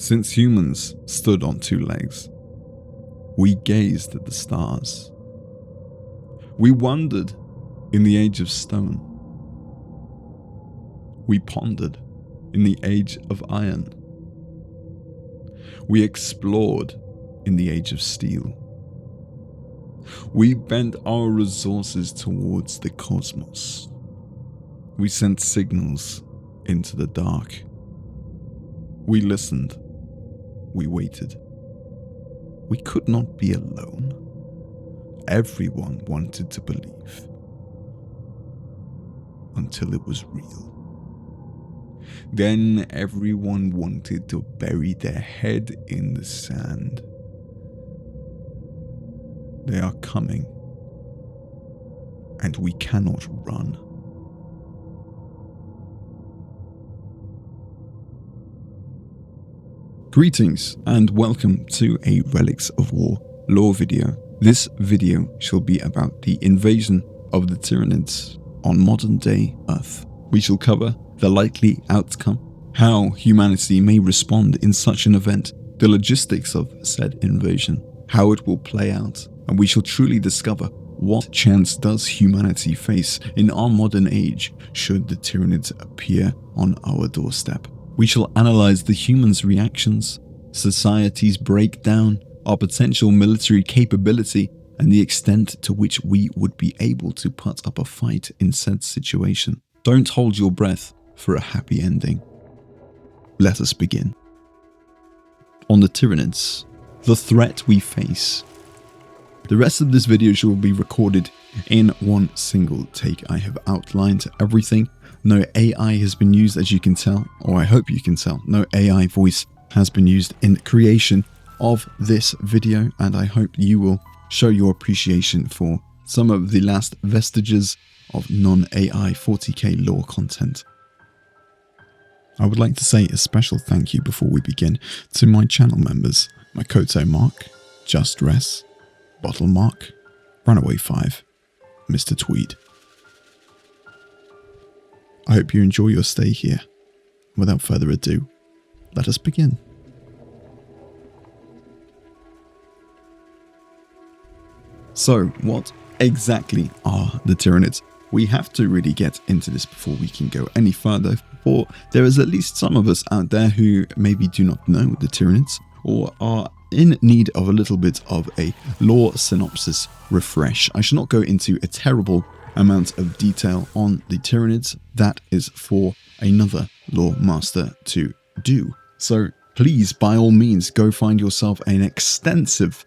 Since humans stood on two legs, we gazed at the stars. We wondered in the age of stone. We pondered in the age of iron. We explored in the age of steel. We bent our resources towards the cosmos. We sent signals into the dark. We listened. We waited. We could not be alone. Everyone wanted to believe. Until it was real. Then everyone wanted to bury their head in the sand. They are coming, and we cannot run. Greetings and welcome to a Relics of War lore video. This video shall be about the invasion of the Tyranids on modern day Earth. We shall cover the likely outcome, how humanity may respond in such an event, the logistics of said invasion, how it will play out, and we shall truly discover what chance does humanity face in our modern age should the Tyranids appear on our doorstep. We shall analyze the humans' reactions, society's breakdown, our potential military capability, and the extent to which we would be able to put up a fight in said situation. Don't hold your breath for a happy ending. Let us begin. On the Tyranids, the threat we face. The rest of this video shall be recorded in one single take. I have outlined everything. No AI has been used, as you can tell, or I hope you can tell. No AI voice has been used in the creation of this video, and I hope you will show your appreciation for some of the last vestiges of non-AI 40K lore content. I would like to say a special thank you before we begin to my channel members, Makoto Mark, Just Rest, Bottle Mark, Runaway 5, Mr. Tweed. I hope you enjoy your stay here. Without further ado, let us begin. So, what exactly are the Tyranids? We have to really get into this before we can go any further, for there is at least some of us out there who maybe do not know the Tyranids or are in need of a little bit of a lore synopsis refresh. I shall not go into a terrible amount of detail on the Tyranids. That is for another lore master to do. So please, by all means, go find yourself an extensive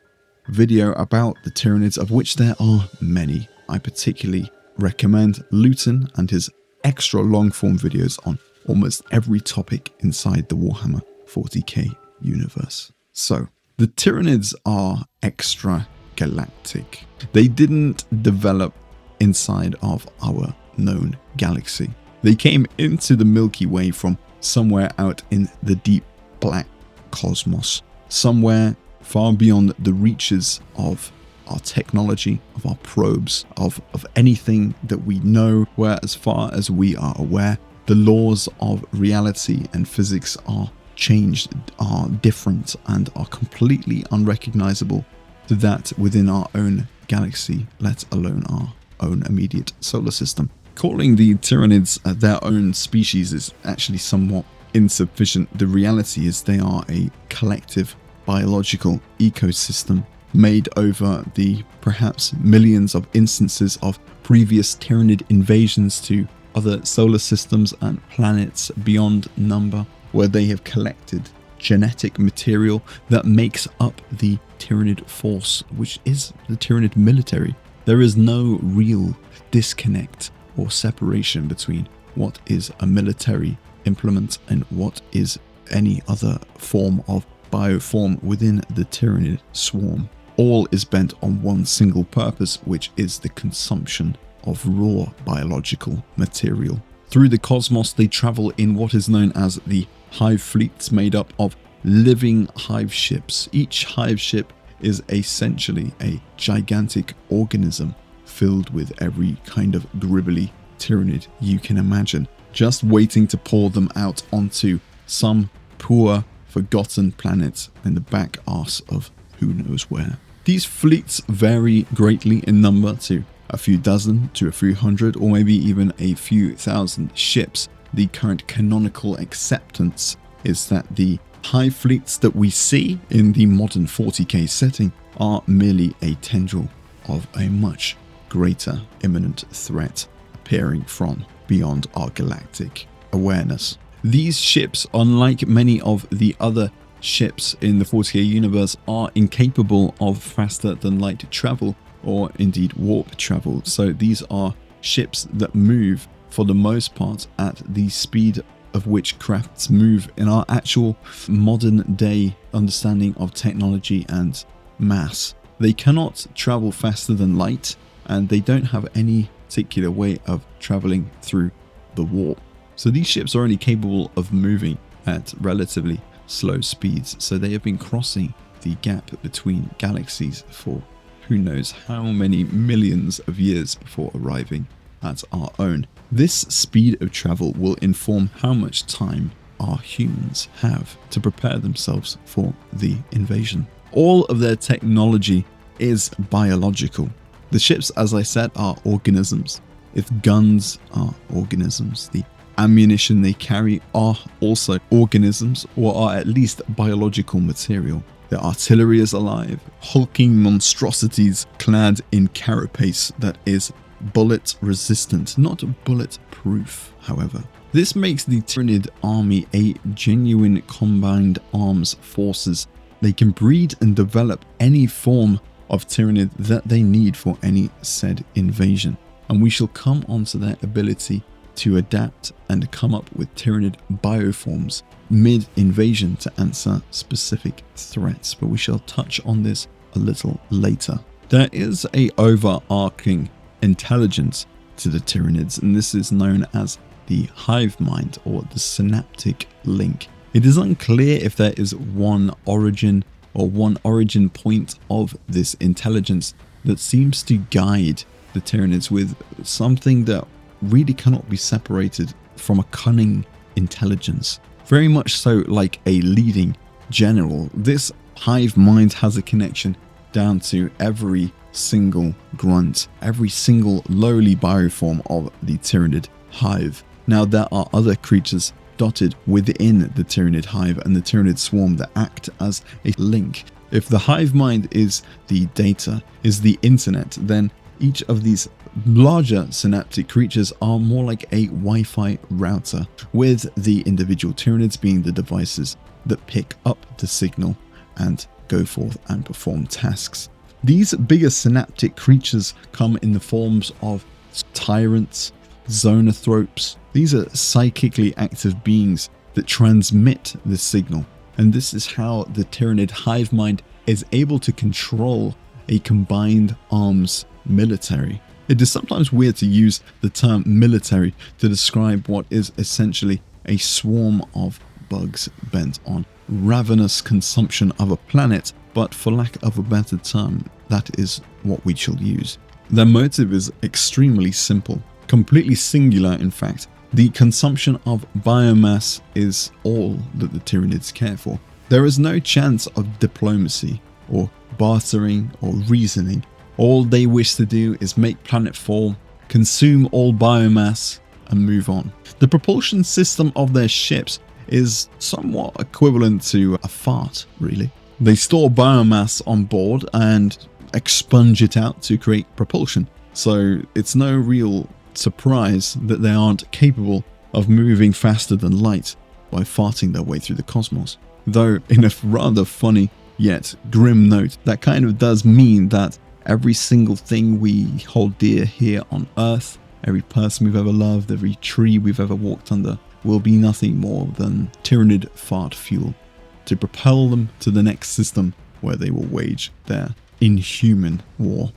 video about the Tyranids, of which there are many. I particularly recommend Luton and his extra long form videos on almost every topic inside the Warhammer 40K universe. So the Tyranids are extra galactic. They didn't develop inside of our known galaxy. They came into the Milky Way from somewhere out in the deep black cosmos, somewhere far beyond the reaches of our technology, of our probes, of anything that we know, where as far as we are aware, the laws of reality and physics are changed, are different, and are completely unrecognizable to that within our own galaxy, let alone our own immediate solar system. Calling the Tyranids their own species is actually somewhat insufficient. The reality is they are a collective biological ecosystem made over the perhaps millions of instances of previous Tyranid invasions to other solar systems and planets beyond number, where they have collected genetic material that makes up the Tyranid force, which is the Tyranid military. There is no real disconnect or separation between what is a military implement and what is any other form of bioform within the Tyranid swarm. All is bent on one single purpose, which is the consumption of raw biological material. Through the cosmos, they travel in what is known as the Hive Fleets, made up of living hive ships. Each hive ship is essentially a gigantic organism filled with every kind of gribbly Tyranid you can imagine, just waiting to pour them out onto some poor forgotten planet in the back arse of who knows where. These fleets vary greatly in number to a few dozen to a few hundred or maybe even a few thousand ships. The current canonical acceptance is that the Hive Fleets that we see in the modern 40k setting are merely a tendril of a much greater imminent threat appearing from beyond our galactic awareness. These ships, unlike many of the other ships in the 40k universe, are incapable of faster than light travel or indeed warp travel. So these are ships that move for the most part at the speed of which crafts move in our actual modern day understanding of technology and mass. They cannot travel faster than light, and they don't have any particular way of traveling through the warp. So these ships are only capable of moving at relatively slow speeds, so they have been crossing the gap between galaxies for who knows how many millions of years before arriving at our own. This speed of travel will inform how much time our humans have to prepare themselves for the invasion. All of their technology is biological. The ships, as I said, are organisms. Its guns are organisms. The ammunition they carry are also organisms, or are at least biological material. Their artillery is alive, hulking monstrosities clad in carapace that is bullet resistant, not bulletproof, however. This makes the Tyranid army a genuine combined arms forces. They can breed and develop any form of Tyranid that they need for any said invasion, and we shall come onto their ability to adapt and come up with Tyranid bioforms mid-invasion to answer specific threats, but we shall touch on this a little later. There is a overarching intelligence to the Tyranids, and this is known as the hive mind or the synaptic link. It is unclear if there is one origin point of this intelligence that seems to guide the Tyranids with something that really cannot be separated from a cunning intelligence. Very much so like a leading general, this hive mind has a connection down to every single grunt, every single lowly bioform of the Tyranid hive. Now there are other creatures dotted within the Tyranid hive and the Tyranid swarm that act as a link. If the hive mind is the data, is the internet, then each of these larger synaptic creatures are more like a Wi-Fi router, with the individual Tyranids being the devices that pick up the signal and go forth and perform tasks. These bigger synaptic creatures come in the forms of tyrants, zonothropes. These are psychically active beings that transmit the signal, and this is how the Tyranid hive mind is able to control a combined arms military. It is sometimes weird to use the term military to describe what is essentially a swarm of bugs bent on ravenous consumption of a planet, but for lack of a better term, that is what we shall use. Their motive is extremely simple, completely singular in fact. The consumption of biomass is all that the Tyranids care for. There is no chance of diplomacy or bartering or reasoning. All they wish to do is make planet fall, consume all biomass, and move on. The propulsion system of their ships is somewhat equivalent to a fart, really. They store biomass on board and expunge it out to create propulsion. So it's no real surprise that they aren't capable of moving faster than light by farting their way through the cosmos. Though in a rather funny yet grim note, that kind of does mean that every single thing we hold dear here on Earth, every person we've ever loved, every tree we've ever walked under, will be nothing more than Tyranid fart fuel to propel them to the next system where they will wage their inhuman war.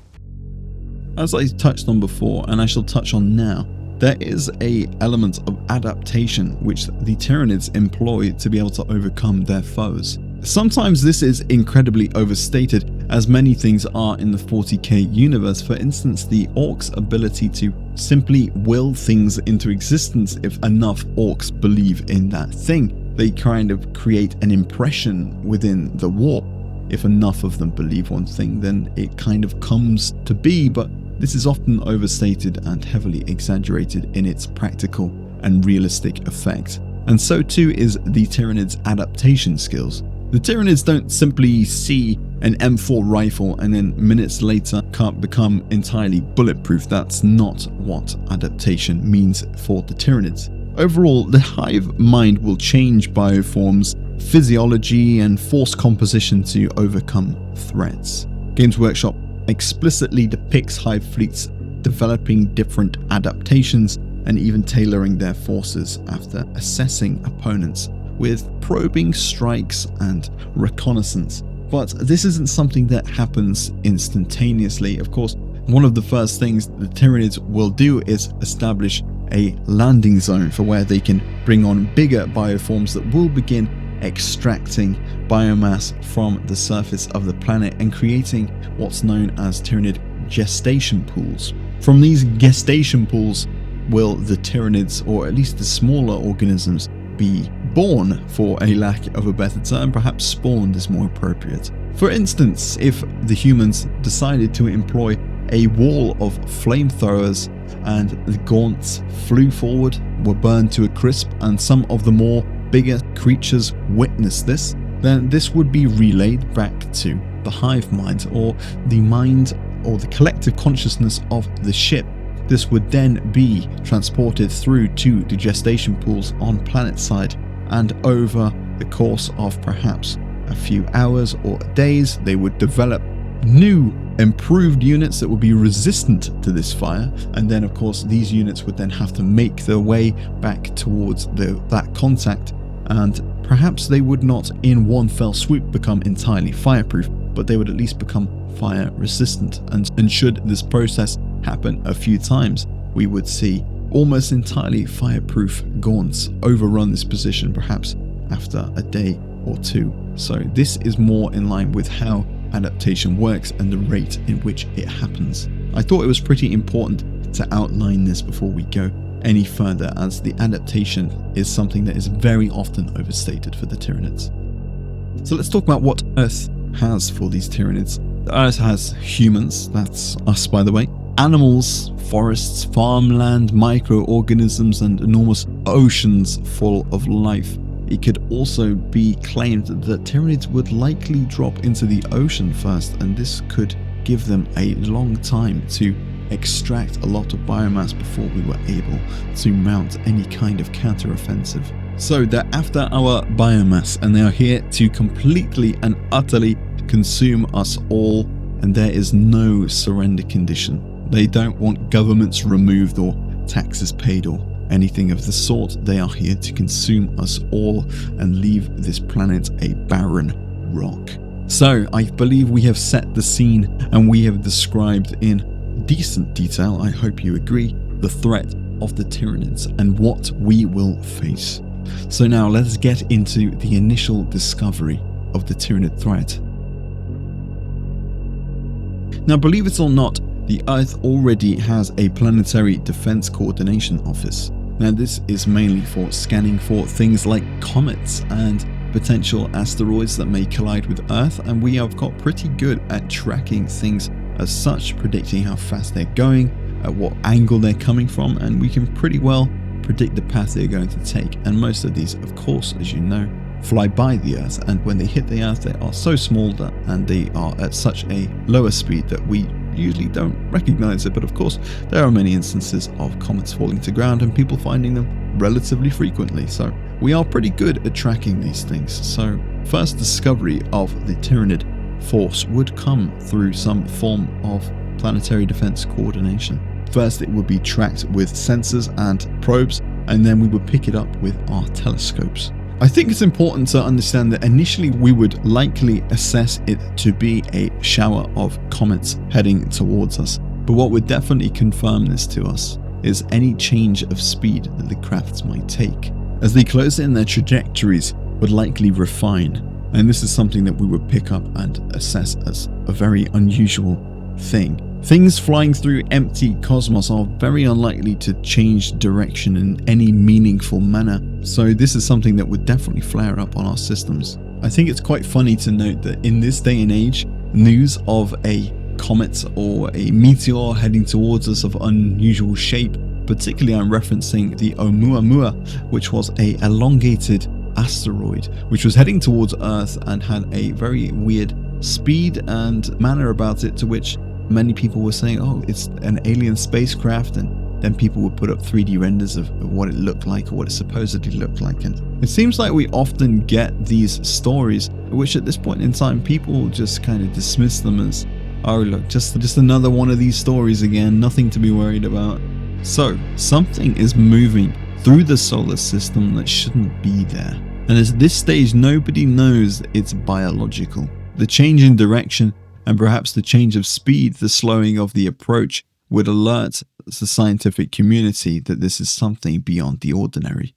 As I touched on before, and I shall touch on now, there is an element of adaptation which the Tyranids employ to be able to overcome their foes. Sometimes this is incredibly overstated, as many things are in the 40k universe. For instance, the orcs' ability to simply will things into existence if enough orcs believe in that thing. they kind of create an impression within the warp. If enough of them believe one thing, then it kind of comes to be, but this is often overstated and heavily exaggerated in its practical and realistic effect. And so too is the Tyranids' adaptation skills. The Tyranids don't simply see an M4 rifle and then minutes later can't become entirely bulletproof. That's not what adaptation means for the Tyranids. Overall, the Hive mind will change bioforms, physiology, and force composition to overcome threats. Games Workshop explicitly depicts Hive fleets developing different adaptations and even tailoring their forces after assessing opponents with probing strikes and reconnaissance. But this isn't something that happens instantaneously. Of course, one of the first things the Tyranids will do is establish a landing zone for where they can bring on bigger bioforms that will begin extracting biomass from the surface of the planet and creating what's known as Tyranid gestation pools. From these gestation pools will the Tyranids, or at least the smaller organisms, be born, for a lack of a better term. Perhaps spawned is more appropriate. For instance, if the humans decided to employ a wall of flamethrowers and the gaunts flew forward, were burned to a crisp, and some of the more bigger creatures witnessed this, then this would be relayed back to the hive mind, or the mind or the collective consciousness of the ship. This would then be transported through to the gestation pools on planet side, and over the course of perhaps a few hours or days, they would develop new improved units that would be resistant to this fire, and then of course these units would then have to make their way back towards that contact, and perhaps they would not in one fell swoop become entirely fireproof, but they would at least become fire resistant. And should this process happen a few times, we would see almost entirely fireproof gaunts overrun this position perhaps after a day or two. So this is more in line with how adaptation works and the rate in which it happens. I thought it was pretty important to outline this before we go any further, as the adaptation is something that is very often overstated for the Tyranids. So let's talk about what Earth has for these Tyranids. The Earth has humans, that's us by the way, animals, forests, farmland, microorganisms, and enormous oceans full of life. It could also be claimed that Tyranids would likely drop into the ocean first, and this could give them a long time to extract a lot of biomass before we were able to mount any kind of counter-offensive. So they're after our biomass, and they are here to completely and utterly consume us all, and there is no surrender condition. They don't want governments removed or taxes paid or anything of the sort. They are here to consume us all and leave this planet a barren rock. So I believe we have set the scene, and we have described in decent detail, I hope you agree, the threat of the Tyranids and what we will face. So now let's get into the initial discovery of the Tyranid threat. Now, believe it or not, the Earth already has a Planetary Defense Coordination Office. Now, this is mainly for scanning for things like comets and potential asteroids that may collide with Earth, and we have got pretty good at tracking things as such, predicting how fast they're going, at what angle they're coming from, and we can pretty well predict the path they're going to take. And most of these, of course, as you know, fly by the Earth, and when they hit the Earth, they are so small that, and they are at such a lower speed that we usually don't recognize it. But of course, there are many instances of comets falling to ground and people finding them relatively frequently, so we are pretty good at tracking these things. So first discovery of the Tyranid force would come through some form of planetary defense coordination. First, it would be tracked with sensors and probes, and then we would pick it up with our telescopes. I think it's important to understand that initially we would likely assess it to be a shower of comets heading towards us, but what would definitely confirm this to us is any change of speed that the crafts might take. As they close in, their trajectories would likely refine, and this is something that we would pick up and assess as a very unusual thing. Things flying through empty cosmos are very unlikely to change direction in any meaningful manner, so this is something that would definitely flare up on our systems. I think it's quite funny to note that in this day and age, news of a comet or a meteor heading towards us of unusual shape, particularly I'm referencing the Oumuamua, which was a elongated asteroid which was heading towards Earth and had a very weird speed and manner about it, to which many people were saying, oh, it's an alien spacecraft, and then people would put up 3D renders of what it looked like or what it supposedly looked like. And it seems like we often get these stories which at this point in time people just kind of dismiss them as, oh look, just another one of these stories again, nothing to be worried about. So something is moving through the solar system that shouldn't be there, and at this stage nobody knows it's biological. The change in direction and perhaps the change of speed, the slowing of the approach, would alert the scientific community that this is something beyond the ordinary.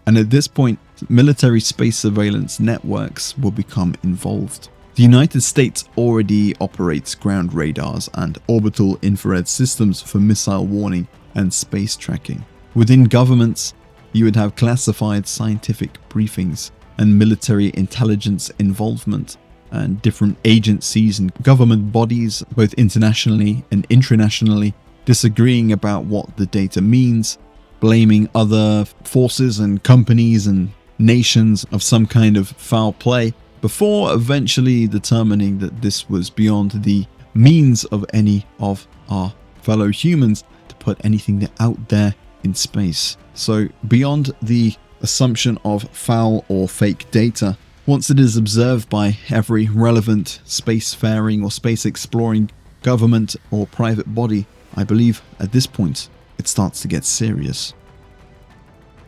And at this point, military space surveillance networks will become involved. The United States already operates ground radars and orbital infrared systems for missile warning and space tracking. Within governments, you would have classified scientific briefings and military intelligence involvement, and different agencies and government bodies, both internationally and intranationally, disagreeing about what the data means, blaming other forces and companies and nations of some kind of foul play, before eventually determining that this was beyond the means of any of our fellow humans to put anything out there in space. So beyond the assumption of foul or fake data, once it is observed by every relevant spacefaring or space exploring government or private body, I believe at this point it starts to get serious.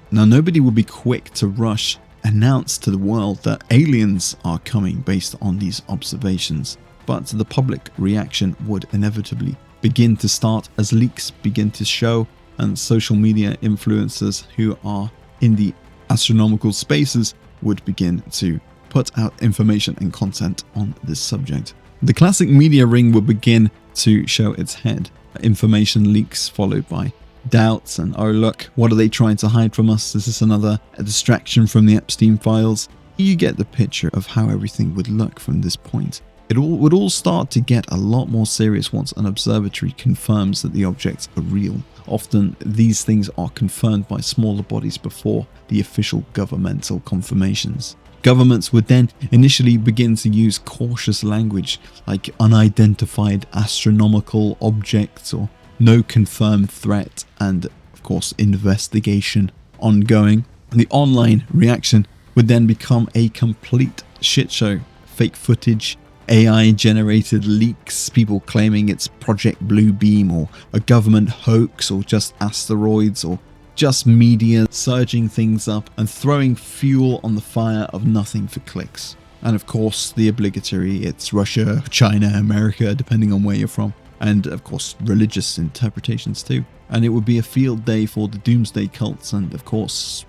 Now, nobody will be quick to rush announce to the world that aliens are coming based on these observations, but the public reaction would inevitably begin to start as leaks begin to show, and social media influencers who are in the astronomical spaces would begin to put out information and content on this subject. The classic media ring will begin to show its head. Information leaks followed by doubts and, oh look, what are they trying to hide from us? Is this another distraction from the Epstein files? You get the picture of how everything would look from this point. It would all start to get a lot more serious once an observatory confirms that the objects are real. Often these things are confirmed by smaller bodies before the official governmental confirmations. Governments would then initially begin to use cautious language like unidentified astronomical objects or no confirmed threat, and of course investigation ongoing. The online reaction would then become a complete shit show. Fake footage, AI generated leaks, people claiming it's Project Bluebeam or a government hoax or just asteroids, or just media surging things up and throwing fuel on the fire of nothing for clicks. And of course the obligatory, it's Russia, China, America, depending on where you're from. And of course religious interpretations too. And it would be a field day for the doomsday cults and of course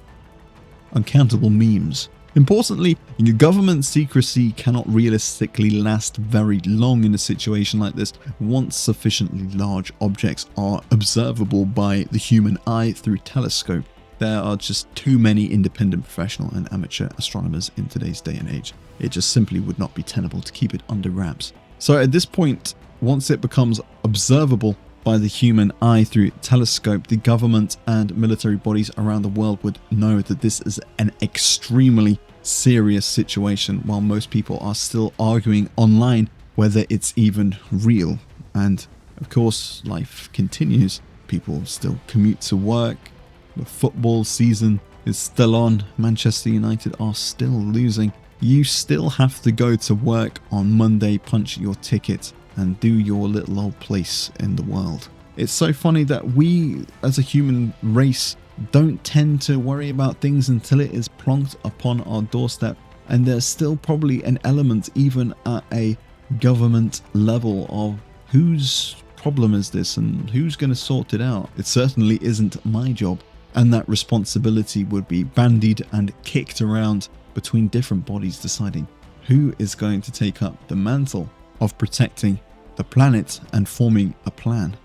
uncountable memes. Importantly, government secrecy cannot realistically last very long in a situation like this once sufficiently large objects are observable by the human eye through telescope. There are just too many independent professional and amateur astronomers in today's day and age. It just simply would not be tenable to keep it under wraps. So at this point, once it becomes observable by the human eye through telescope, the government and military bodies around the world would know that this is an extremely serious situation, while most people are still arguing online whether it's even real. And of course, life continues. People still commute to work. The football season is still on. Manchester United are still losing. You still have to go to work on Monday, punch your ticket, and do your little old place in the world. It's so funny that we as a human race don't tend to worry about things until it is plonked upon our doorstep, and there's still probably an element even at a government level of whose problem is this and who's going to sort it out. It certainly isn't my job, and that responsibility would be bandied and kicked around between different bodies deciding who is going to take up the mantle. of protecting the planet and forming a plan.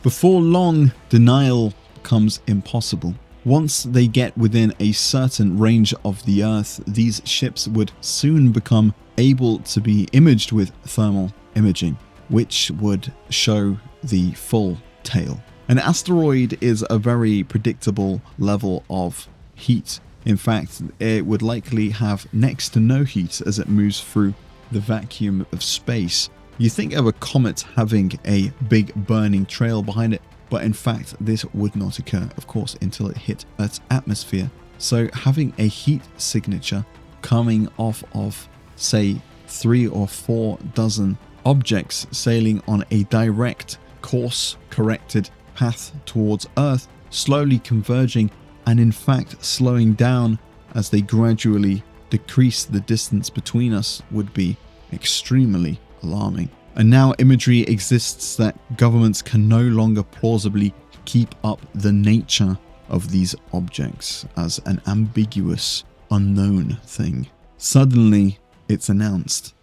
Before long, denial becomes impossible. Once they get within a certain range of the Earth, these ships would soon become able to be imaged with thermal imaging, which would show the full tale. An asteroid is a very predictable level of heat. In fact, it would likely have next to no heat as it moves through the vacuum of space. You think of a comet having a big burning trail behind it, but in fact this would not occur, of course, until it hit Earth's atmosphere. So having a heat signature coming off of, say, 3 or 4 dozen objects sailing on a direct course-corrected path towards Earth, slowly converging and in fact slowing down as they gradually decrease the distance between us, would be extremely alarming. And now imagery exists that governments can no longer plausibly keep up the nature of these objects as an ambiguous, unknown thing. Suddenly, it's announced.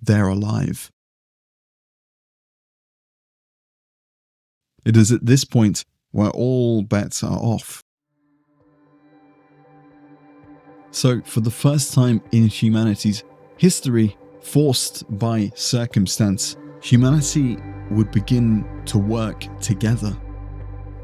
They're alive. It is at this point where all bets are off. So, for the first time in humanity's history, forced by circumstance, humanity would begin to work together.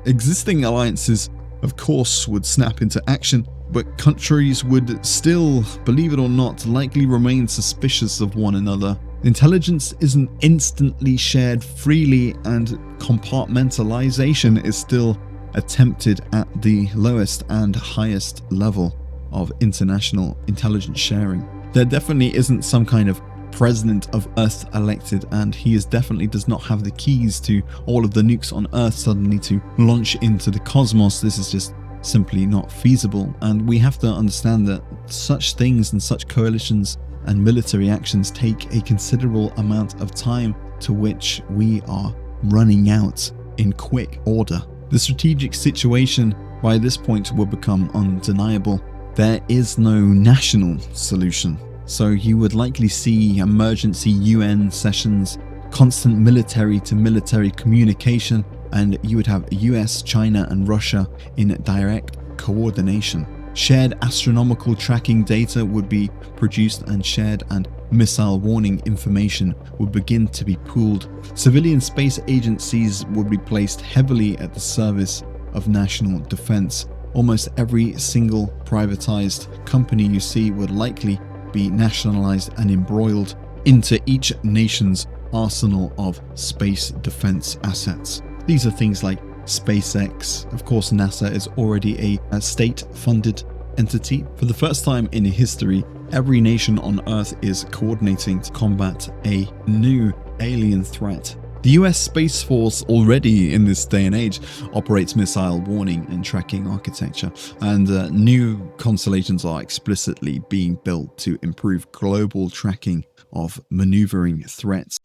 Existing alliances, of course, would snap into action, but countries would still, believe it or not, likely remain suspicious of one another. Intelligence isn't instantly shared freely, and compartmentalization is still attempted at the lowest and highest level of international intelligence sharing. There definitely isn't some kind of president of Earth elected, and he definitely does not have the keys to all of the nukes on Earth suddenly to launch into the cosmos. This is just simply not feasible, and we have to understand that such things and such coalitions and military actions take a considerable amount of time, to which we are running out in quick order. The strategic situation by this point will become undeniable. There is no national solution. So you would likely see emergency UN sessions, constant military to military communication, and you would have US, China and Russia in direct coordination. Shared astronomical tracking data would be produced and shared, and missile warning information would begin to be pooled. Civilian space agencies would be placed heavily at the service of national defense. Almost every single privatized company you see would likely be nationalized and embroiled into each nation's arsenal of space defense assets. These are things like SpaceX. Of course, NASA is already a state-funded entity. For the first time in history, every nation on Earth is coordinating to combat a new alien threat. The US Space Force already in this day and age operates missile warning and tracking architecture, and new constellations are explicitly being built to improve global tracking of maneuvering threats.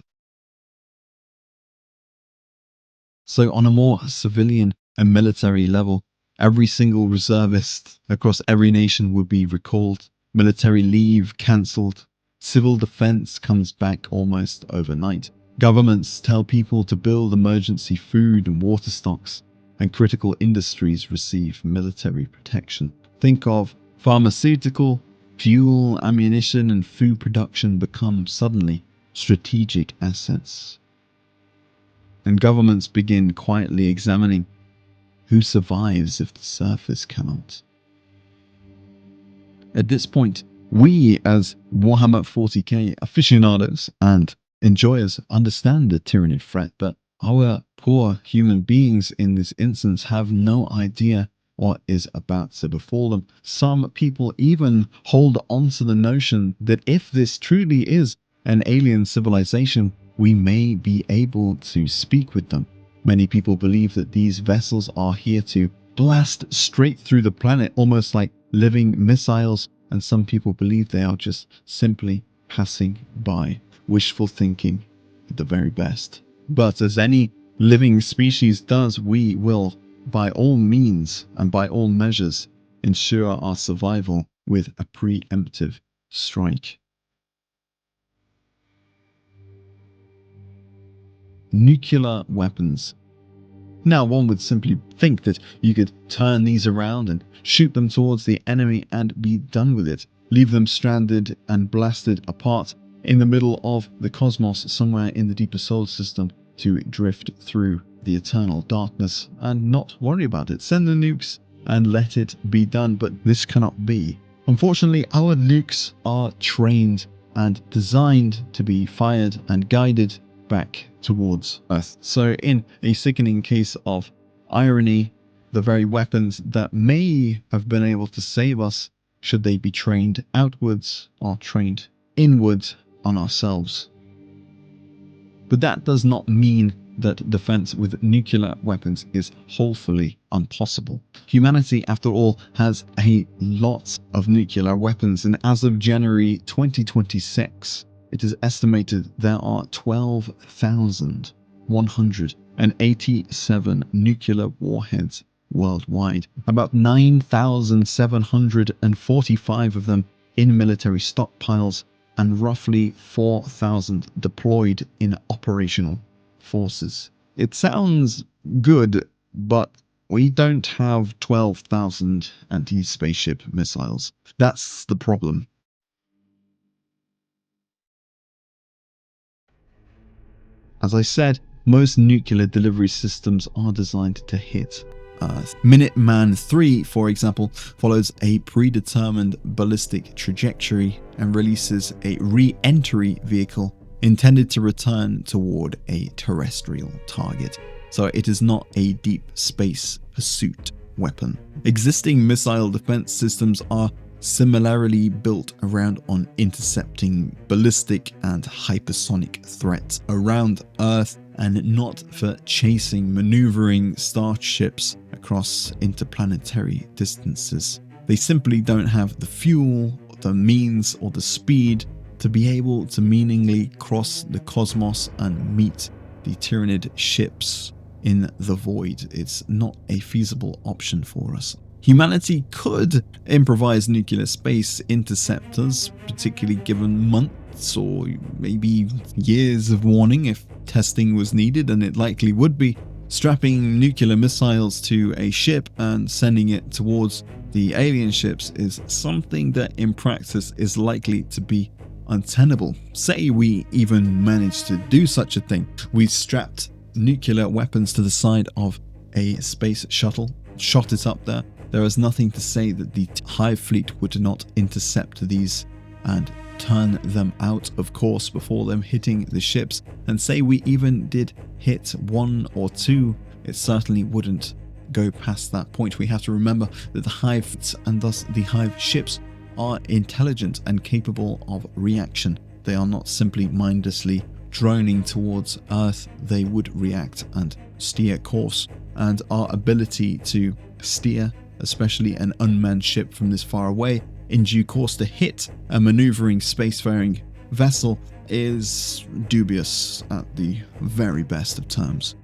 So on a more civilian and military level, every single reservist across every nation would be recalled, military leave cancelled, civil defense comes back almost overnight. Governments tell people to build emergency food and water stocks, and critical industries receive military protection. Think of pharmaceutical, fuel, ammunition, and food production become suddenly strategic assets. And governments begin quietly examining who survives if the surface cannot. At this point, we as Warhammer 40K aficionados and enjoyers understand the Tyranid threat, but our poor human beings in this instance have no idea what is about to befall them. Some people even hold on to the notion that if this truly is an alien civilization, we may be able to speak with them. Many people believe that these vessels are here to blast straight through the planet, almost like living missiles, and some people believe they are just simply passing by. Wishful thinking at the very best. But as any living species does, we will, by all means and by all measures, ensure our survival with a preemptive strike. nuclear weapons. Now, one would simply think that you could turn these around and shoot them towards the enemy and be done with it. Leave them stranded and blasted apart in the middle of the cosmos somewhere in the deeper solar system to drift through the eternal darkness and not worry about it. Send the nukes and let it be done, but this cannot be. Unfortunately, our nukes are trained and designed to be fired and guided back towards Earth. So in a sickening case of irony, the very weapons that may have been able to save us, should they be trained outwards, are trained inwards on ourselves. But that does not mean that defense with nuclear weapons is wholly impossible. Humanity, after all, has a lot of nuclear weapons, and as of January 2026, it is estimated there are 12,187 nuclear warheads worldwide, about 9,745 of them in military stockpiles, and roughly 4,000 deployed in operational forces. It sounds good, but we don't have 12,000 anti-spaceship missiles. That's the problem. As I said, most nuclear delivery systems are designed to hit Earth. Minuteman III, for example, follows a predetermined ballistic trajectory and releases a re-entry vehicle intended to return toward a terrestrial target. So it is not a deep space pursuit weapon. Existing missile defense systems are similarly built around on intercepting ballistic and hypersonic threats around Earth, and not for chasing maneuvering starships across interplanetary distances. They simply don't have the fuel, the means, or the speed to be able to meaningfully cross the cosmos and meet the Tyranid ships in the void. It's not a feasible option for us. Humanity could improvise nuclear space interceptors, particularly given months or maybe years of warning if testing was needed, and it likely would be. Strapping nuclear missiles to a ship and sending it towards the alien ships is something that in practice is likely to be untenable. Say we even managed to do such a thing. We strapped nuclear weapons to the side of a space shuttle, shot it up there. There is nothing to say that the Hive Fleet would not intercept these and turn them out of course before them hitting the ships. And say we even did hit one or two, it certainly wouldn't go past that point. We have to remember that the Hive and thus the Hive ships are intelligent and capable of reaction. They are not simply mindlessly droning towards Earth. They would react and steer course, and our ability to steer, especially an unmanned ship from this far away, in due course to hit a maneuvering spacefaring vessel is dubious at the very best of terms.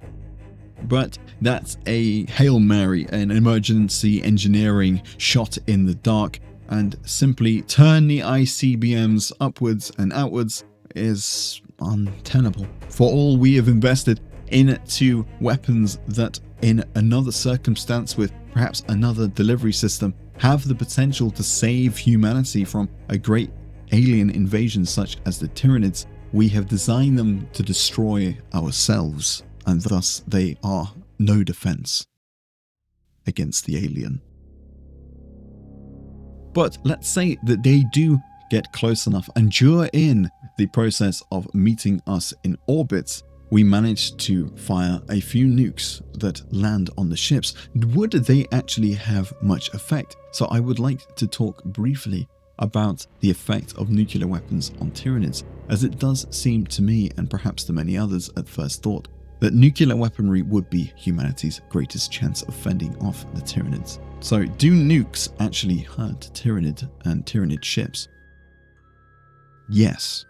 But that's a Hail Mary, an emergency engineering shot in the dark, and simply turn the ICBMs upwards and outwards is untenable. For all we have invested into weapons that in another circumstance with perhaps another delivery system have the potential to save humanity from a great alien invasion such as the Tyranids, we have designed them to destroy ourselves, and thus they are no defense against the alien. But let's say that they do get close enough, and during the process of meeting us in orbit, we managed to fire a few nukes that land on the ships. Would they actually have much effect? So I would like to talk briefly about the effect of nuclear weapons on Tyranids, as it does seem to me, and perhaps to many others at first thought, that nuclear weaponry would be humanity's greatest chance of fending off the Tyranids. So do nukes actually hurt Tyranid and Tyranid ships? Yes.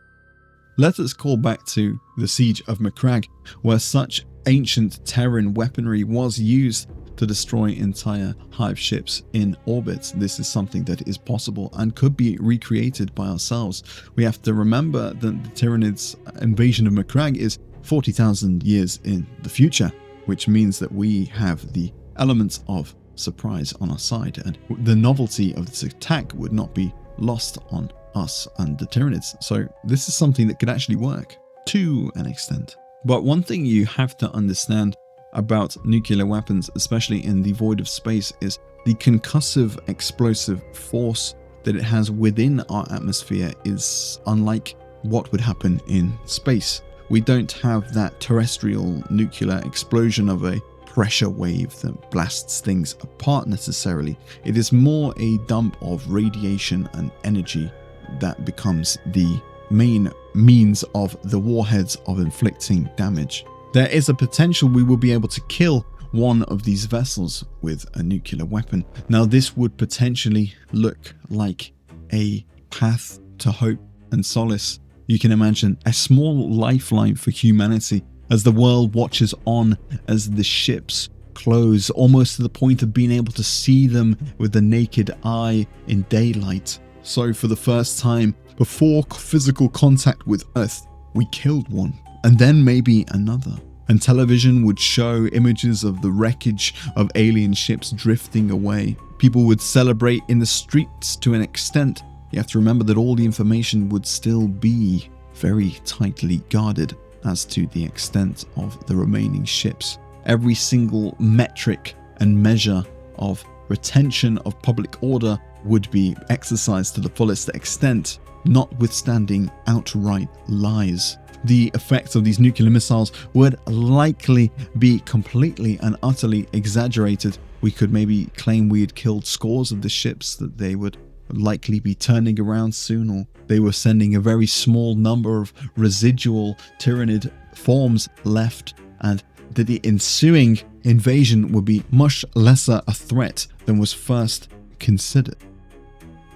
Let us call back to the Siege of Macragge, where such ancient Terran weaponry was used to destroy entire Hive ships in orbit. This is something that is possible and could be recreated by ourselves. We have to remember that the Tyranids' invasion of Macragge is 40,000 years in the future, which means that we have the elements of surprise on our side, and the novelty of this attack would not be lost on us and the Tyranids. So this is something that could actually work to an extent. But one thing you have to understand about nuclear weapons, especially in the void of space, is the concussive explosive force that it has within our atmosphere is unlike what would happen in space. We don't have that terrestrial nuclear explosion of a pressure wave that blasts things apart necessarily. It is more a dump of radiation and energy that becomes the main means of the warheads of inflicting damage. There is a potential we will be able to kill one of these vessels with a nuclear weapon. Now this would potentially look like a path to hope and solace. You can imagine a small lifeline for humanity as the world watches on as the ships close, almost to the point of being able to see them with the naked eye in daylight. So for the first time, before physical contact with Earth, we killed one, and then maybe another. And television would show images of the wreckage of alien ships drifting away. People would celebrate in the streets to an extent. You have to remember that all the information would still be very tightly guarded as to the extent of the remaining ships. Every single metric and measure of retention of public order would be exercised to the fullest extent, notwithstanding outright lies. The effects of these nuclear missiles would likely be completely and utterly exaggerated. We could maybe claim we had killed scores of the ships that they would likely be turning around soon, or they were sending a very small number of residual Tyranid forms left, and that the ensuing invasion would be much lesser a threat than was first considered.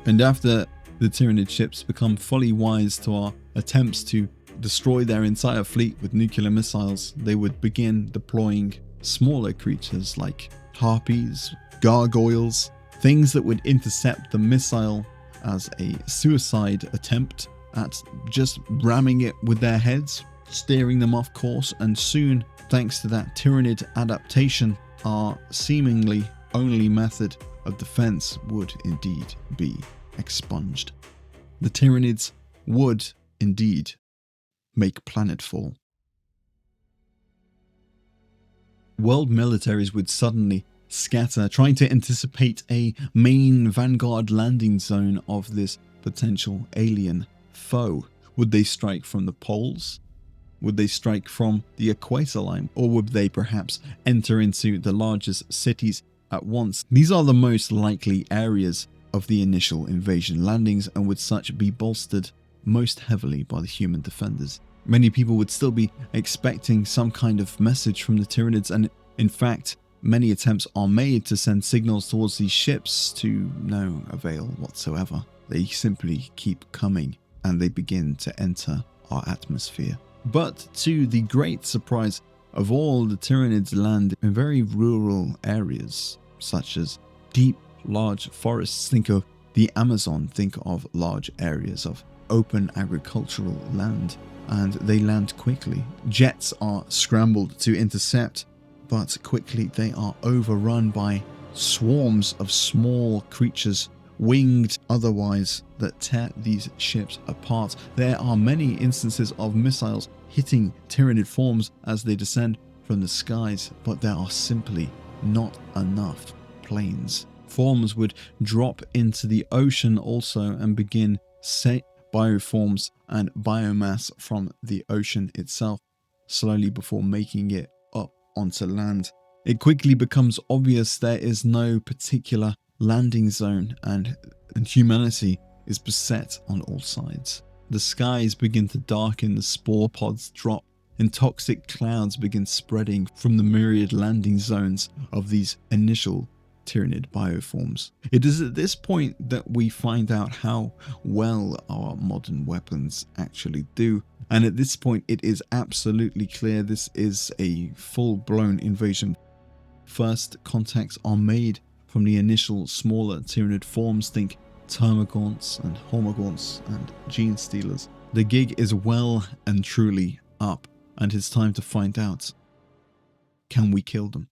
And after the Tyranid ships become fully wise to our attempts to destroy their entire fleet with nuclear missiles, they would begin deploying smaller creatures like harpies, gargoyles, things that would intercept the missile as a suicide attempt at just ramming it with their heads, steering them off course, and soon, thanks to that Tyranid adaptation, our seemingly only method of defense would indeed be expunged. The Tyranids would indeed make planetfall. World militaries would suddenly scatter, trying to anticipate a main vanguard landing zone of this potential alien foe. Would they strike from the poles? Would they strike from the equator line? Or would they perhaps enter into the largest cities at once? These are the most likely areas of the initial invasion landings, and would such be bolstered most heavily by the human defenders. Many people would still be expecting some kind of message from the Tyranids, and in fact, many attempts are made to send signals towards these ships to no avail whatsoever. They simply keep coming, and they begin to enter our atmosphere. But to the great surprise of all, the Tyranids land in very rural areas, such as deep, large forests. Think of the Amazon, think of large areas of open agricultural land, and they land quickly. Jets are scrambled to intercept, but quickly they are overrun by swarms of small creatures, winged otherwise, that tear these ships apart. There are many instances of missiles hitting Tyranid forms as they descend from the skies, but there are simply not enough planes. Forms would drop into the ocean also and begin bioforms and biomass from the ocean itself, slowly before making it up onto land. It quickly becomes obvious there is no particular landing zone, and humanity is beset on all sides. The skies begin to darken, the spore pods drop, and toxic clouds begin spreading from the myriad landing zones of these initial Tyranid bioforms. It is at this point that we find out how well our modern weapons actually do, and at this point it is absolutely clear this is a full-blown invasion. First contacts are made from the initial smaller Tyranid forms, think termagants and homagants and gene stealers. The gig is well and truly up. and it's time to find out, can we kill them?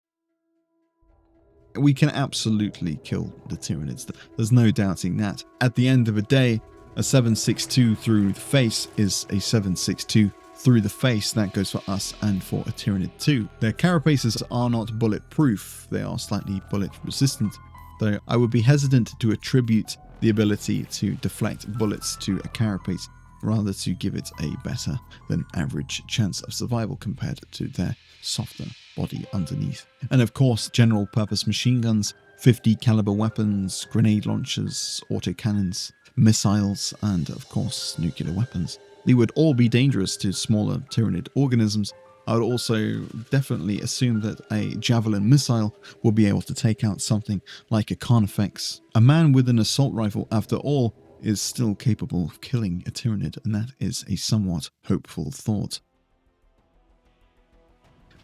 We can absolutely kill the Tyranids. There's no doubting that. At the end of the day, a 7.62 through the face is a 7.62 through the face. That goes for us and for a Tyranid too. Their carapaces are not bulletproof. They are slightly bullet resistant, though I would be hesitant to attribute the ability to deflect bullets to a carapace, rather to give it a better than average chance of survival compared to their softer body underneath. And of course, general purpose machine guns, 50 caliber weapons, grenade launchers, autocannons, missiles, and of course nuclear weapons. They would all be dangerous to smaller Tyranid organisms. I would also definitely assume that a javelin missile will be able to take out something like a Carnifex. A man with an assault rifle, after all, is still capable of killing a Tyranid, and that is a somewhat hopeful thought.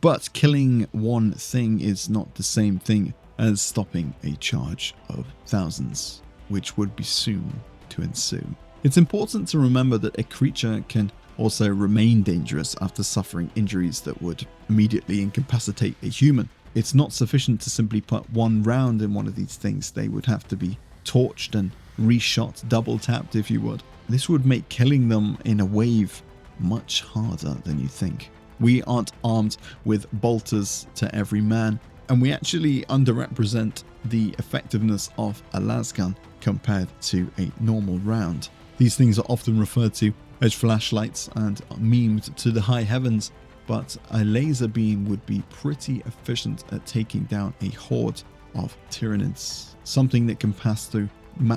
But killing one thing is not the same thing as stopping a charge of thousands, which would be soon to ensue. It's important to remember that a creature can also remain dangerous after suffering injuries that would immediately incapacitate a human. It's not sufficient to simply put one round in one of these things. They would have to be torched and reshot, double tapped if you would. This would make killing them in a wave much harder than you think. We aren't armed with bolters to every man, and we actually underrepresent the effectiveness of a lasgun compared to a normal round. These things are often referred to as flashlights and are memed to the high heavens, but a laser beam would be pretty efficient at taking down a horde of Tyranids, something that can pass through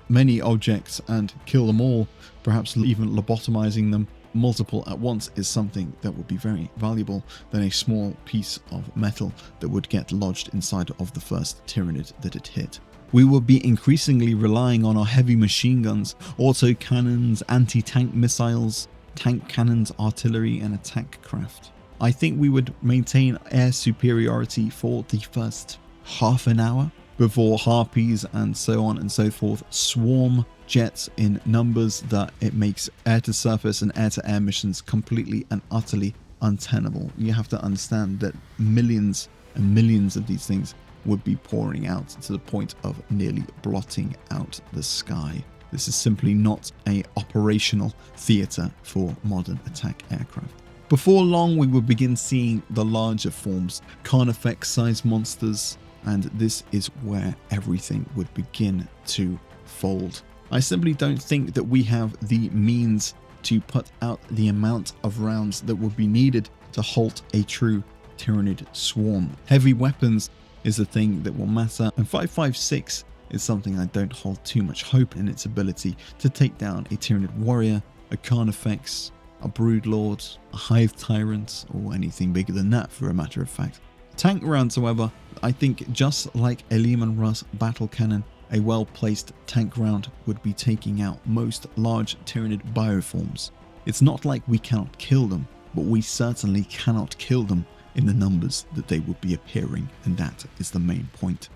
many objects and kill them all, perhaps even lobotomizing them multiple at once, is something that would be very valuable than a small piece of metal that would get lodged inside of the first Tyranid that it hit. We will be increasingly relying on our heavy machine guns, autocannons, anti-tank missiles, tank cannons, artillery, and attack craft. I think we would maintain air superiority for the first half an hour before harpies and so on and so forth swarm jets in numbers that it makes air-to-surface and air-to-air missions completely and utterly untenable. You have to understand that millions and millions of these things would be pouring out to the point of nearly blotting out the sky. This is simply not an operational theatre for modern attack aircraft. Before long, we will begin seeing the larger forms, Carnifex-sized monsters, and this is where everything would begin to fold. I simply don't think that we have the means to put out the amount of rounds that would be needed to halt a true Tyranid swarm. Heavy weapons is the thing that will matter, and 5.56 is something I don't hold too much hope in its ability to take down a Tyranid warrior, a Carnifex, a Broodlord, a Hive Tyrant, or anything bigger than that for a matter of fact. Tank rounds, however, I think just like a Lehman Russ battle cannon, a well-placed tank round would be taking out most large Tyranid bioforms. It's not like we cannot kill them, but we certainly cannot kill them in the numbers that they would be appearing, and that is the main point.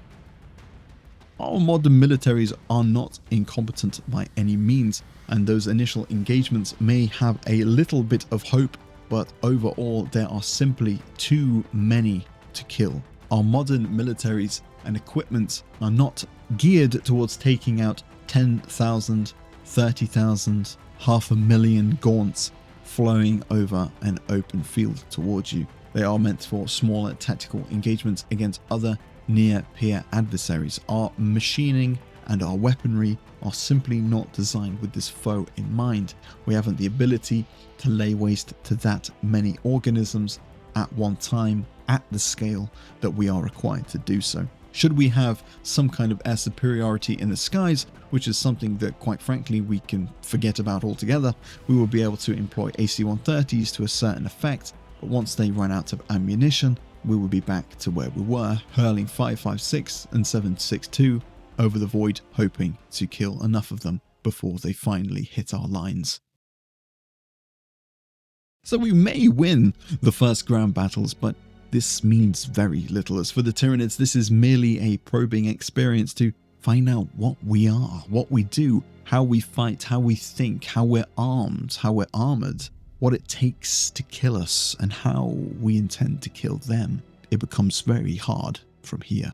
Our modern militaries are not incompetent by any means, and those initial engagements may have a little bit of hope, but overall there are simply too many to kill. Our modern militaries and equipment are not geared towards taking out 10,000, 30,000, 500,000 gaunts flowing over an open field towards you. They are meant for smaller tactical engagements against other near-peer adversaries. Our machining and our weaponry are simply not designed with this foe in mind. We haven't the ability to lay waste to that many organisms at one time at the scale that we are required to do so. Should we have some kind of air superiority in the skies, which is something that quite frankly we can forget about altogether, we will be able to employ AC-130s to a certain effect, but once they run out of ammunition, we will be back to where we were, hurling 5.56 and 7.62 over the void, hoping to kill enough of them before they finally hit our lines. So we may win the first ground battles, but this means very little. As for the Tyranids, this is merely a probing experience to find out what we are, what we do, how we fight, how we think, how we're armed, how we're armored, what it takes to kill us and how we intend to kill them, it becomes very hard from here.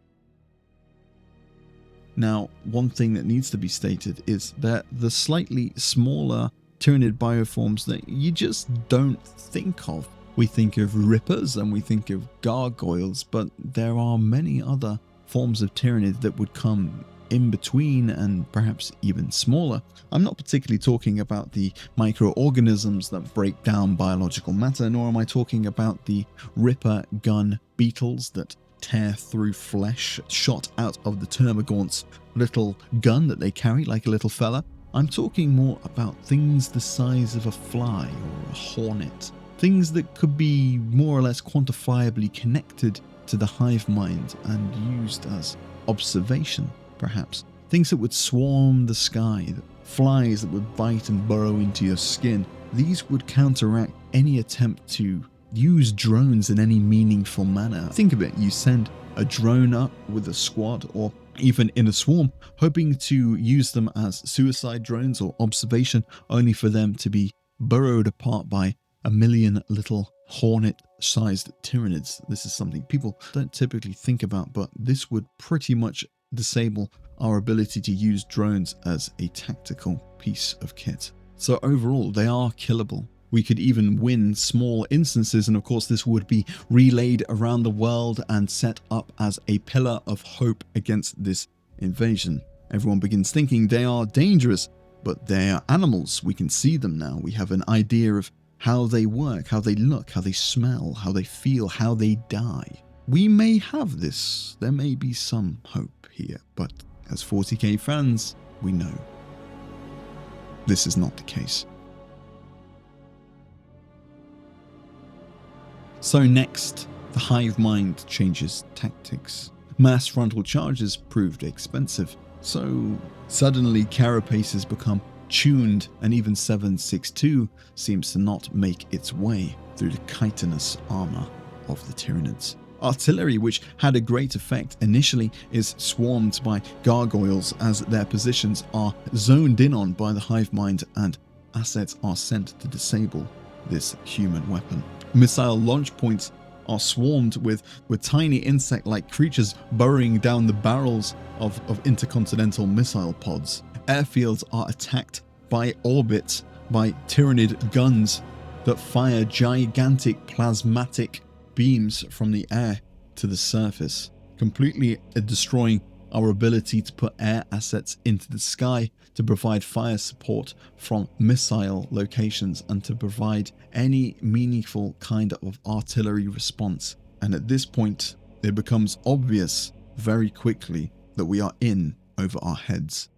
Now, one thing that needs to be stated is that the slightly smaller Tyranid bioforms that you just don't think of. We think of Rippers and we think of Gargoyles, but there are many other forms of Tyranid that would come in between and perhaps even smaller. I'm not particularly talking about the microorganisms that break down biological matter, nor am I talking about the Ripper gun beetles that tear through flesh, shot out of the Termagaunt's little gun that they carry like a little fella. I'm talking more about things the size of a fly or a hornet. Things that could be more or less quantifiably connected to the hive mind and used as observation, perhaps. Things that would swarm the sky, flies that would bite and burrow into your skin. These would counteract any attempt to use drones in any meaningful manner. Think of it, you send a drone up with a squad or even in a swarm, hoping to use them as suicide drones or observation, only for them to be burrowed apart by a million little hornet-sized Tyranids. This is something people don't typically think about, but this would pretty much disable our ability to use drones as a tactical piece of kit. So overall, they are killable. We could even win small instances, and of course this would be relayed around the world and set up as a pillar of hope against this invasion. Everyone begins thinking they are dangerous, but they are animals. We can see them now. We have an idea of how they work, how they look, how they smell, how they feel, how they die. We may have this. There may be some hope here, but as 40k fans, we know this is not the case. So next, the hive mind changes tactics. Mass frontal charges proved expensive, so suddenly carapaces become tuned, and even 762 seems to not make its way through the chitinous armor of the Tyranids. Artillery, which had a great effect initially, is swarmed by gargoyles as their positions are zoned in on by the hive mind and assets are sent to disable this human weapon. Missile launch points are swarmed with tiny insect-like creatures burrowing down the barrels of intercontinental missile pods. Airfields are attacked by orbits by Tyranid guns that fire gigantic plasmatic beams from the air to the surface, completely destroying our ability to put air assets into the sky to provide fire support from missile locations and to provide any meaningful kind of artillery response. And at this point, it becomes obvious very quickly that we are in over our heads.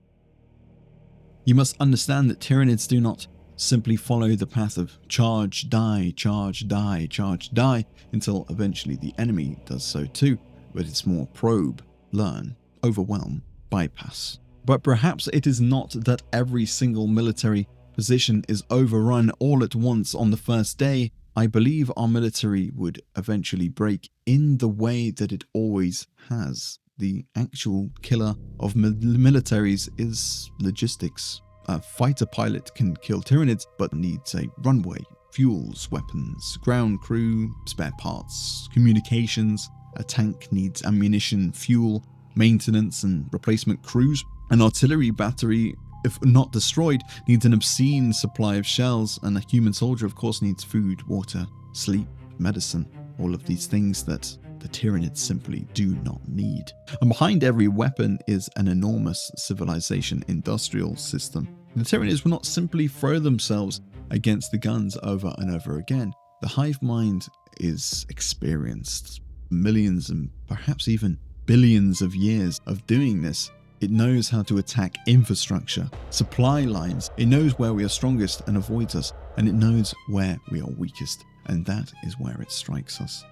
You must understand that Tyranids do not simply follow the path of charge, die, charge, die, charge, die, until eventually the enemy does so too, but it's more probe, learn, overwhelm, bypass. But perhaps it is not that every single military position is overrun all at once on the first day. I believe our military would eventually break in the way that it always has. The actual killer of militaries is logistics. A fighter pilot can kill Tyranids, but needs a runway, fuels, weapons, ground crew, spare parts, communications. A tank needs ammunition, fuel, maintenance and replacement crews. An artillery battery, if not destroyed, needs an obscene supply of shells, and a human soldier of course needs food, water, sleep, medicine, all of these things that the Tyranids simply do not need. And behind every weapon is an enormous civilization industrial system. The Tyranids will not simply throw themselves against the guns over and over again. The hive mind is experienced. Millions and perhaps even billions of years of doing this. It knows how to attack infrastructure, supply lines. It knows where we are strongest and avoids us, and it knows where we are weakest, and that is where it strikes us.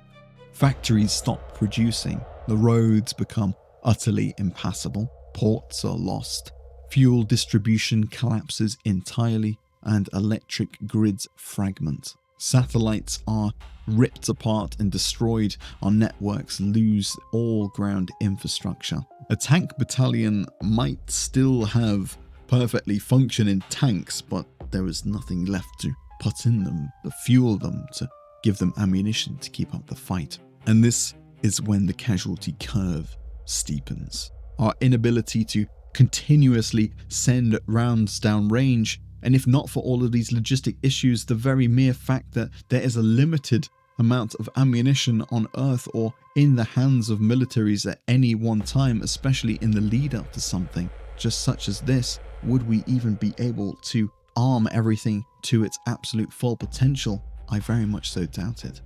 Factories stop producing, the roads become utterly impassable, ports are lost, fuel distribution collapses entirely, and electric grids fragment. Satellites are ripped apart and destroyed, our networks lose all ground infrastructure. A tank battalion might still have perfectly functioning tanks, but there is nothing left to put in them, to fuel them, to give them ammunition to keep up the fight. And this is when the casualty curve steepens. Our inability to continuously send rounds down range, and if not for all of these logistic issues, the very mere fact that there is a limited amount of ammunition on Earth or in the hands of militaries at any one time, especially in the lead up to something just such as this, would we even be able to arm everything to its absolute full potential? I very much so doubt it.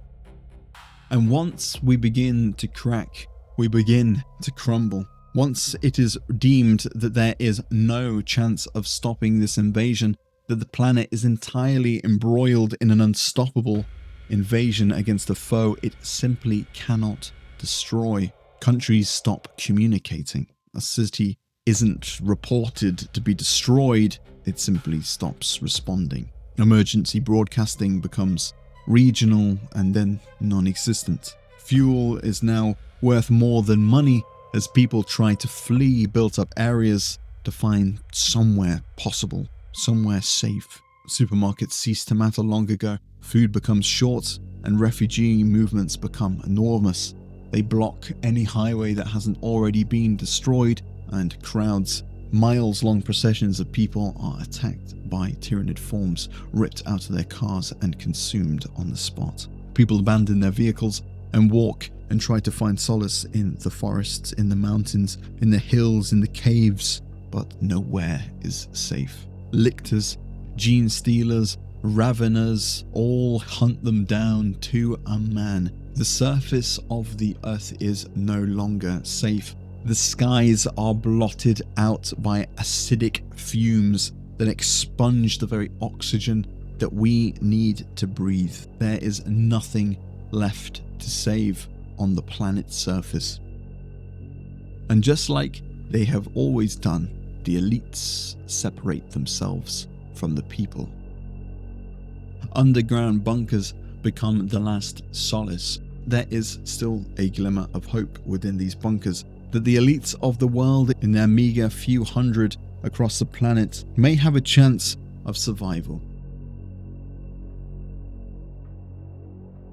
And once we begin to crack, we begin to crumble. Once it is deemed that there is no chance of stopping this invasion, that the planet is entirely embroiled in an unstoppable invasion against a foe it simply cannot destroy, countries stop communicating. A city isn't reported to be destroyed, it simply stops responding. Emergency broadcasting becomes regional and then non-existent. Fuel is now worth more than money as people try to flee built-up areas to find somewhere possible, somewhere safe. Supermarkets cease to matter long ago. Food becomes short and refugee movements become enormous. They block any highway that hasn't already been destroyed, and crowds, miles-long processions of people are attacked by Tyranid forms, ripped out of their cars and consumed on the spot. People abandon their vehicles and walk and try to find solace in the forests, in the mountains, in the hills, in the caves, but nowhere is safe. Lictors, gene stealers, raveners, all hunt them down to a man. The surface of the earth is no longer safe. The skies are blotted out by acidic fumes that expunge the very oxygen that we need to breathe. There is nothing left to save on the planet's surface. And just like they have always done, the elites separate themselves from the people. Underground bunkers become the last solace. There is still a glimmer of hope within these bunkers that the elites of the world, in their meager few hundred across the planet, may have a chance of survival.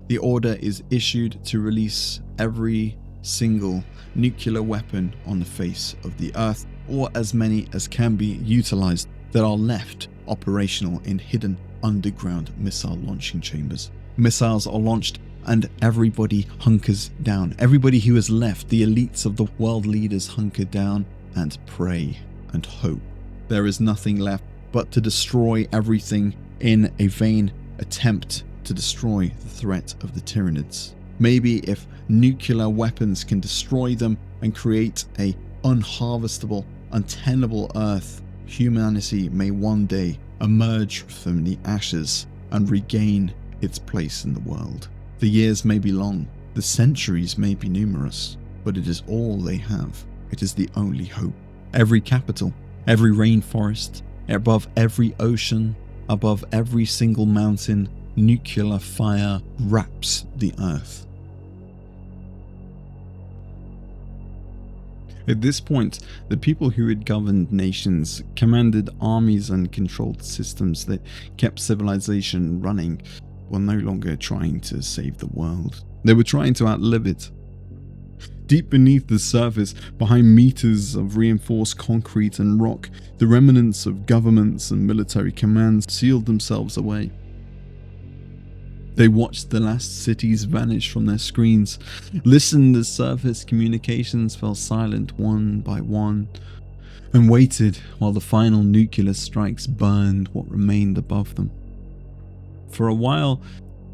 The order is issued to release every single nuclear weapon on the face of the Earth, or as many as can be utilized that are left operational in hidden underground missile launching chambers. Missiles are launched and everybody hunkers down. Everybody who is left, the elites of the world leaders, hunker down and pray and hope. There is nothing left but to destroy everything in a vain attempt to destroy the threat of the Tyranids. Maybe if nuclear weapons can destroy them and create a unharvestable, untenable Earth, humanity may one day emerge from the ashes and regain its place in the world. The years may be long, the centuries may be numerous, but it is all they have. It is the only hope. Every capital, every rainforest, above every ocean, above every single mountain, nuclear fire wraps the Earth. At this point, the people who had governed nations, commanded armies and controlled systems that kept civilization running, were no longer trying to save the world. They were trying to outlive it. Deep beneath the surface, behind meters of reinforced concrete and rock, the remnants of governments and military commands sealed themselves away. They watched the last cities vanish from their screens, listened as surface communications fell silent one by one, and waited while the final nuclear strikes burned what remained above them. For a while,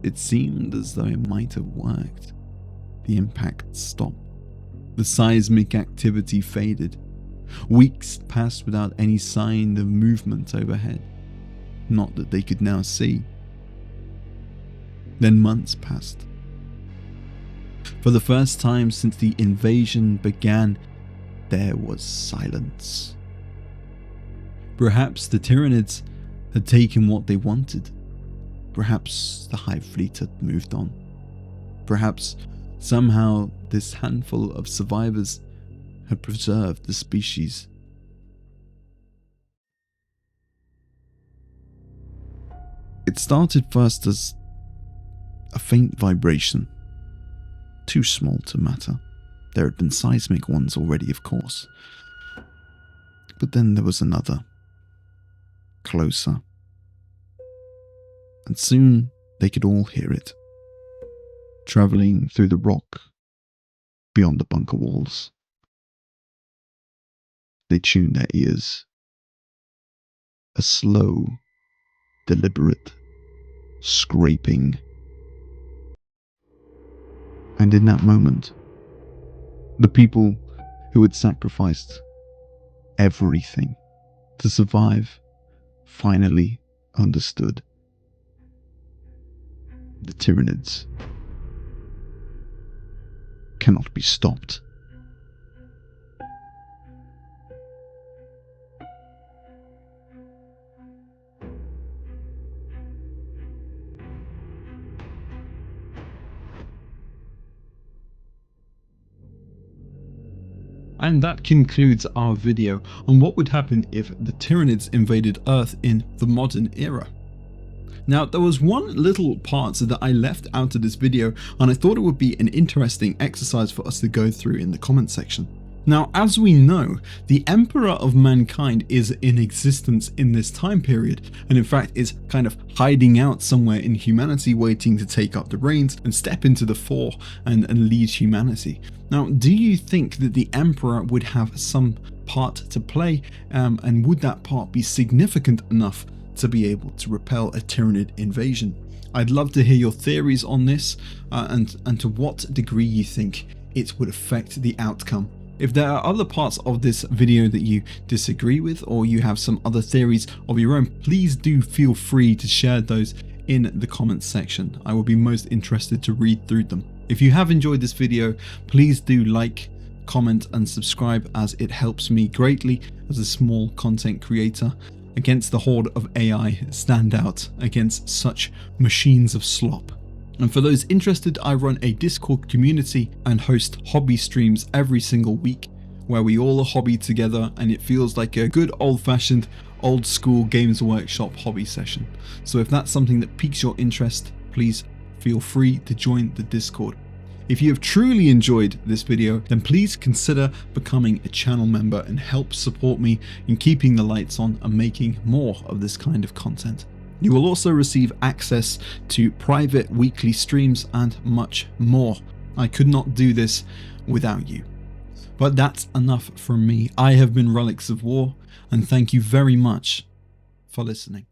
it seemed as though it might have worked. The impact stopped. The seismic activity faded. Weeks passed without any sign of movement overhead. Not that they could now see. Then months passed. For the first time since the invasion began, there was silence. Perhaps the Tyranids had taken what they wanted. Perhaps the Hive Fleet had moved on. Perhaps somehow this handful of survivors had preserved the species. It started first as a faint vibration, too small to matter. There had been seismic ones already, of course. But then there was another, closer. And soon they could all hear it, travelling through the rock beyond the bunker walls. They tuned their ears. A slow, deliberate scraping. And in that moment, the people who had sacrificed everything to survive finally understood. The Tyranids cannot be stopped. And that concludes our video on what would happen if the Tyranids invaded Earth in the modern era. Now, there was one little part that I left out of this video, and I thought it would be an interesting exercise for us to go through in the comment section. Now, as we know, the Emperor of Mankind is in existence in this time period, and in fact is kind of hiding out somewhere in humanity, waiting to take up the reins and step into the fore and lead humanity. Now, do you think that the Emperor would have some part to play, and would that part be significant enough to be able to repel a Tyranid invasion? I'd love to hear your theories on this, and to what degree you think it would affect the outcome. If there are other parts of this video that you disagree with, or you have some other theories of your own, please do feel free to share those in the comments section. I will be most interested to read through them. If you have enjoyed this video, please do like, comment and subscribe, as it helps me greatly as a small content creator against the horde of AI stand out against such machines of slop. And for those interested, I run a Discord community and host hobby streams every single week where we all hobby together, and it feels like a good old-fashioned, old-school Games Workshop hobby session. So if that's something that piques your interest, please feel free to join the Discord. If you have truly enjoyed this video, then please consider becoming a channel member and help support me in keeping the lights on and making more of this kind of content. You will also receive access to private weekly streams and much more. I could not do this without you. But that's enough from me. I have been Relics of War, and thank you very much for listening.